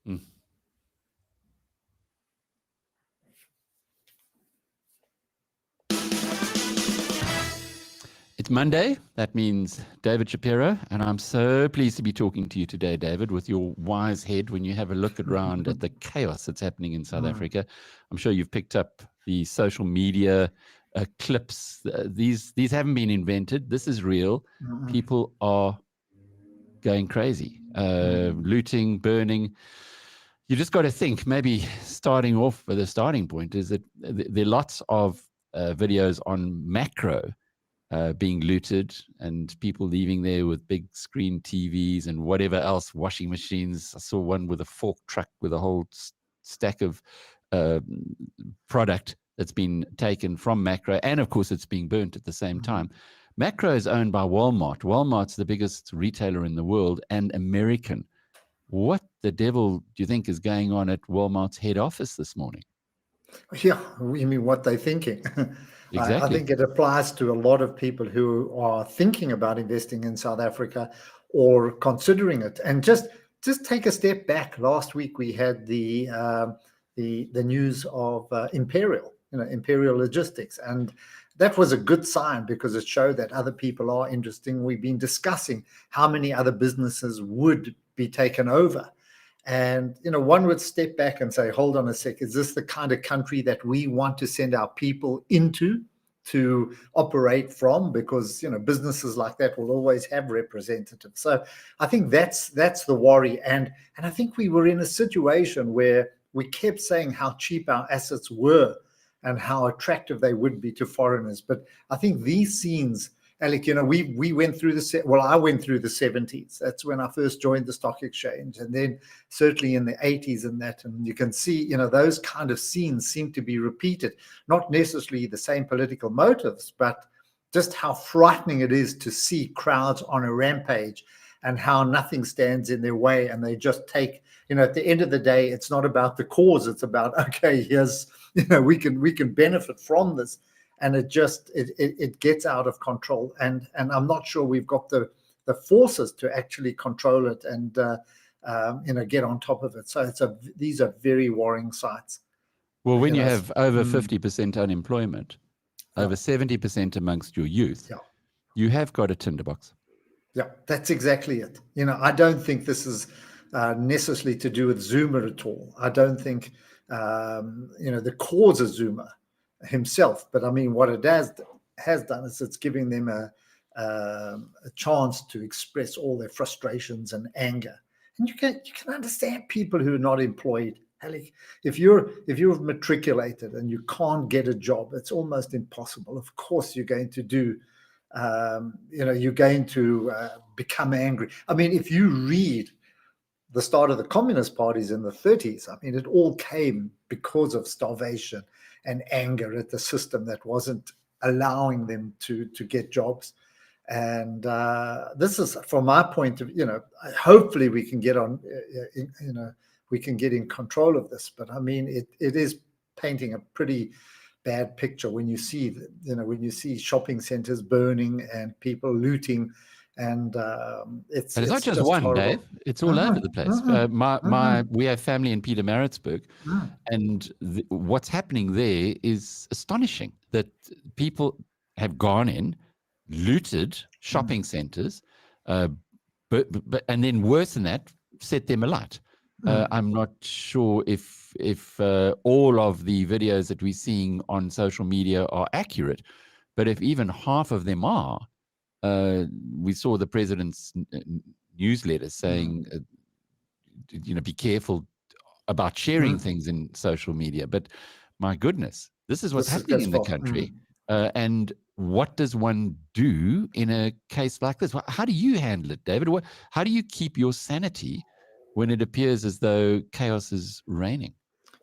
Mm. It's Monday. That means David Shapiro, and I'm so pleased to be talking to you today, David, with your wise head when you have a look around at the chaos that's happening in South Africa. I'm sure you've picked up the social media clips. These haven't been invented. This is real. People are going crazy, looting, burning. You just got to think, maybe starting off with a starting point is that there are lots of videos on macro being looted and people leaving there with big screen TVs and whatever else, washing machines. I saw one with a fork truck with a whole stack of product that's been taken from macro, and of course it's being burnt at the same time. Macro is owned by Walmart. Walmart's the biggest retailer in the world and American. What the devil do you think is going on at Walmart's head office this morning? Yeah, you mean what they're thinking? Exactly. I think it applies to a lot of people who are thinking about investing in South Africa or considering it. And just take a step back. Last week we had the news of Imperial Logistics, and that was a good sign because it showed that other people are interested. We've been discussing how many other businesses would be taken over. And, one would step back and say, hold on a sec, is this the kind of country that we want to send our people into to operate from? Because, businesses like that will always have representatives. So I think that's the worry. And I think we were in a situation where we kept saying how cheap our assets were and how attractive they would be to foreigners. But I think these scenes, Alec, we went through I went through the 70s. That's when I first joined the stock exchange. And then certainly in the 80s and that, and you can see, those kind of scenes seem to be repeated, not necessarily the same political motives, but just how frightening it is to see crowds on a rampage and how nothing stands in their way. And they just take, at the end of the day, it's not about the cause. It's about, okay, here's, we can benefit from this. And it just it gets out of control, and I'm not sure we've got the forces to actually control it and get on top of it. So these are very worrying sights. Well, when you have over 50% unemployment, over 70% amongst your youth, you have got a tinderbox. Yeah, that's exactly it. I don't think this is necessarily to do with Zuma at all. I don't think the cause of Zuma himself, but I mean what it has done is it's giving them a chance to express all their frustrations and anger. And you can understand people who are not employed. If you're matriculated and you can't get a job, it's almost impossible. Of course you're going to do you're going to become angry. I mean, if you read the start of the Communist parties in the 30s, I mean, it all came because of starvation and anger at the system that wasn't allowing them to get jobs. And this is, from my point of view, hopefully we can get on, we can get in control of this. But I mean, it is painting a pretty bad picture when you see, when you see shopping centers burning and people looting. And it's not just one, horrible. Dave. It's all over the place. We have family in Pietermaritzburg, and what's happening there is astonishing. That people have gone in, looted shopping centers, but and then worse than that, set them alight. I'm not sure if all of the videos that we're seeing on social media are accurate, but if even half of them are. We saw the president's newsletter saying, be careful about sharing things in social media. But my goodness, this is what's happening in the country. And what does one do in a case like this? How do you handle it, David? How do you keep your sanity when it appears as though chaos is reigning?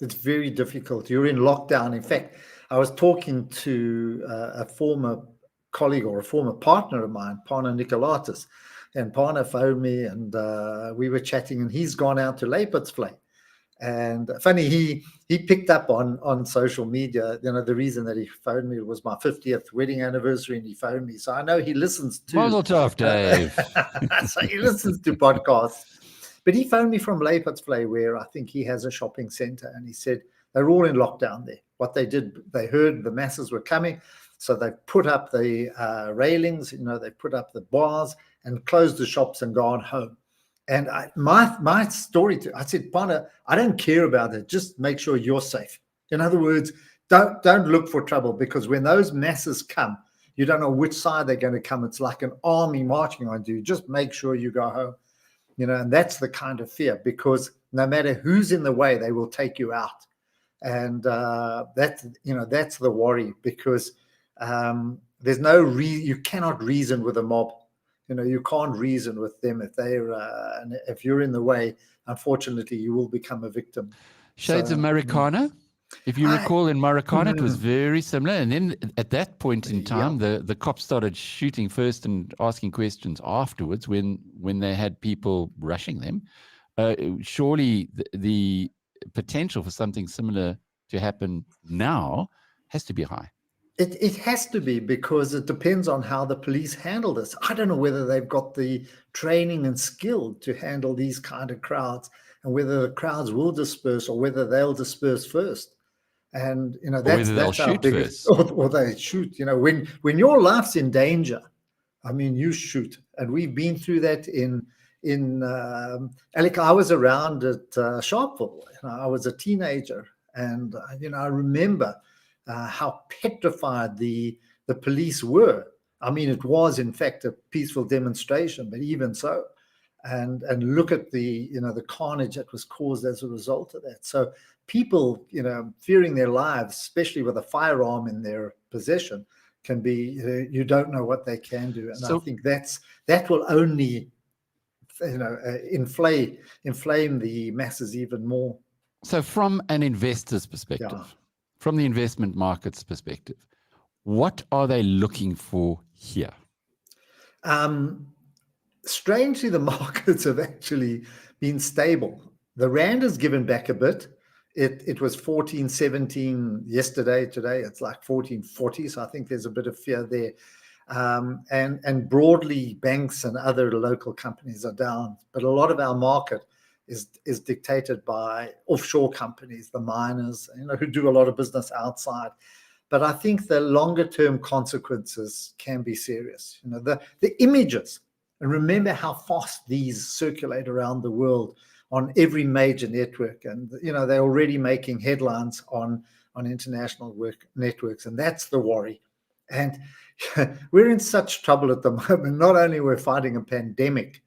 It's very difficult. You're in lockdown. In fact, I was talking to a former colleague or a former partner of mine, Pana Nicolatis, and Pana phoned me and we were chatting, and he's gone out to Leipertsvlei. And funny, he picked up on social media. The reason that he phoned me was my 50th wedding anniversary, and he phoned me. So I know he listens to Mazel tov, Dave. So he listens to podcasts. But he phoned me from Leipertsvlei, where I think he has a shopping center, and he said they're all in lockdown there. What they did, they heard the masses were coming, so they put up the railings, they put up the bars and closed the shops and gone home. And my story, I said, Pana, I don't care about it. Just make sure you're safe. In other words, don't look for trouble, because when those masses come, you don't know which side they're going to come. It's like an army marching on you. Just make sure you go home. And that's the kind of fear, because no matter who's in the way, they will take you out. And that's the worry, because there's no you cannot reason with a mob. You can't reason with them if you're in the way. Unfortunately, you will become a victim. Shades of Marikana. If you recall, in Marikana, it was very similar. And then at that point in time, the cops started shooting first and asking questions afterwards when they had people rushing them. Surely the potential for something similar to happen now has to be high. It has to be, because it depends on how the police handle this. I don't know whether they've got the training and skill to handle these kind of crowds, and whether the crowds will disperse or whether they'll disperse first. And that's our biggest, or they shoot. When your life's in danger, I mean, you shoot. And we've been through that in Alec. I was around at Sharpeville. I was a teenager, and I remember how petrified the police were. I mean, it was in fact a peaceful demonstration, but even so, and look at the carnage that was caused as a result of that. So people, fearing their lives, especially with a firearm in their possession, can be, you don't know what they can do. And I think that will only, inflame the masses even more. So from an investor's perspective, from the investment market's perspective, what are they looking for here? Strangely, the markets have actually been stable. The rand has given back a bit. It was 14.17 yesterday. Today it's like 14.40. So I think there's a bit of fear there. And broadly, banks and other local companies are down. But a lot of our market is dictated by offshore companies, the miners, who do a lot of business outside. But I think the longer term consequences can be serious. The images, and remember how fast these circulate around the world on every major network. And, they're already making headlines on international networks. And that's the worry. And we're in such trouble at the moment. Not only we're fighting a pandemic,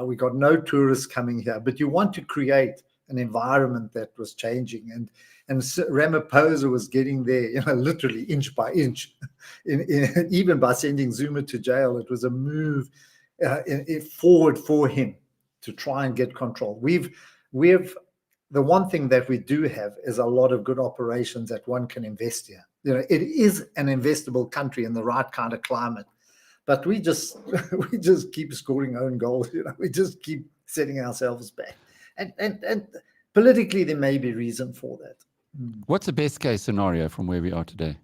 we got no tourists coming here, but you want to create an environment that was changing. And Ramaphosa was getting there, literally inch by inch, even by sending Zuma to jail. It was a move forward for him to try and get control. We've the one thing that we do have is a lot of good operations that one can invest here. It is an investable country in the right kind of climate, but we just keep scoring own goals. We just keep setting ourselves back, and politically there may be reason for that. What's the best case scenario from where we are today?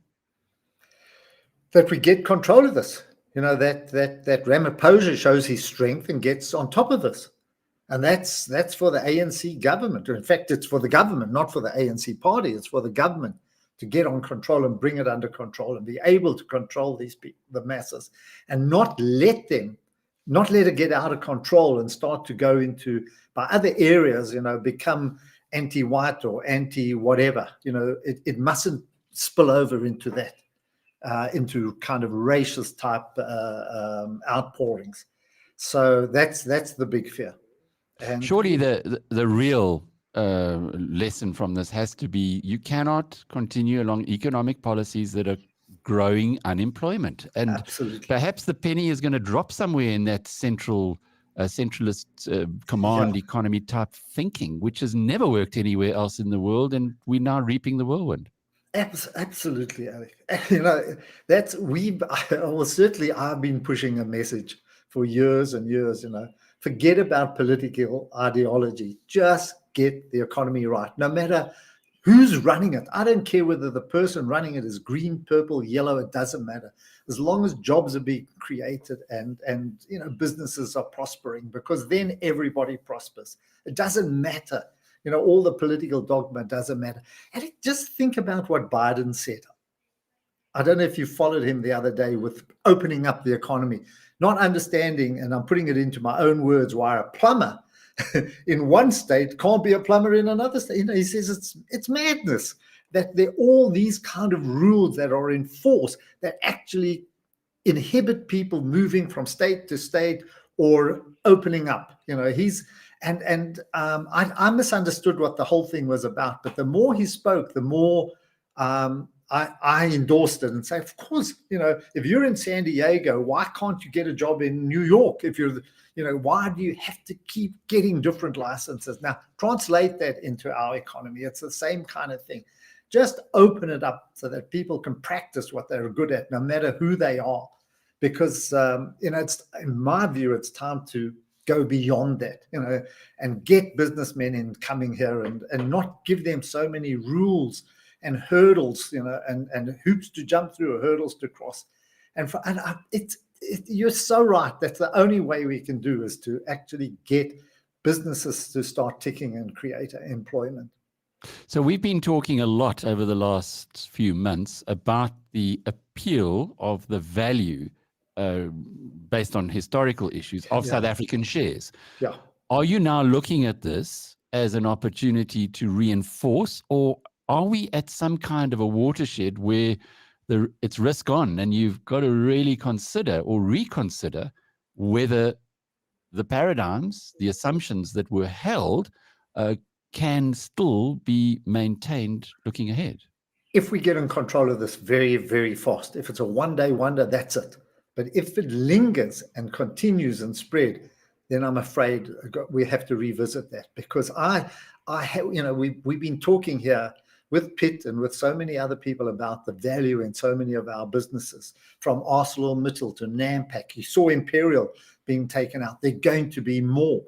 That we get control of this. That Ramaphosa shows his strength and gets on top of this. And that's for the ANC government. Or in fact, it's for the government, not for the ANC party. It's for the government to get on control and bring it under control and be able to control these people, the masses, and not let it get out of control and start to go into, by other areas, become anti-white or anti-whatever. It mustn't spill over into that. Into kind of racist type outpourings. So that's the big fear. And surely the real lesson from this has to be, you cannot continue along economic policies that are growing unemployment. And absolutely. Perhaps the penny is going to drop somewhere in that centralist command economy type thinking, which has never worked anywhere else in the world, and we're now reaping the whirlwind. Absolutely, Alec. I've been pushing a message for years and years. Forget about political ideology. Just get the economy right. No matter Who's running it? I don't care whether the person running it is green, purple, yellow, it doesn't matter. As long as jobs are being created and businesses are prospering, because then everybody prospers. It doesn't matter. All the political dogma doesn't matter. And just think about what Biden said. I don't know if you followed him the other day with opening up the economy, not understanding, and I'm putting it into my own words, why a plumber in one state can't be a plumber in another state. He says it's madness that there are all these kind of rules that are in force that actually inhibit people moving from state to state or opening up. I misunderstood what the whole thing was about, but the more he spoke, the more I endorsed it and say, of course, if you're in San Diego, why can't you get a job in New York? If you're, why do you have to keep getting different licenses? Now, translate that into our economy. It's the same kind of thing. Just open it up so that people can practice what they're good at, no matter who they are. Because, it's, in my view, it's time to go beyond that, and get businessmen in coming here and not give them so many rules and hurdles, and hoops to jump through or hurdles to cross. You're so right. That's the only way we can do is to actually get businesses to start ticking and create employment. So we've been talking a lot over the last few months about the appeal of the value based on historical issues of South African shares. Yeah. Are you now looking at this as an opportunity to reinforce, or are we at some kind of a watershed where it's risk on and you've got to really consider or reconsider whether the paradigms, the assumptions that were held can still be maintained looking ahead? If we get in control of this very, very fast, if it's a one-day wonder, that's it. But if it lingers and continues and spread, then I'm afraid we have to revisit that, because we've been talking here with Pitt and with so many other people about the value in so many of our businesses, from ArcelorMittal to Nampak. You saw Imperial being taken out. They're going to be more.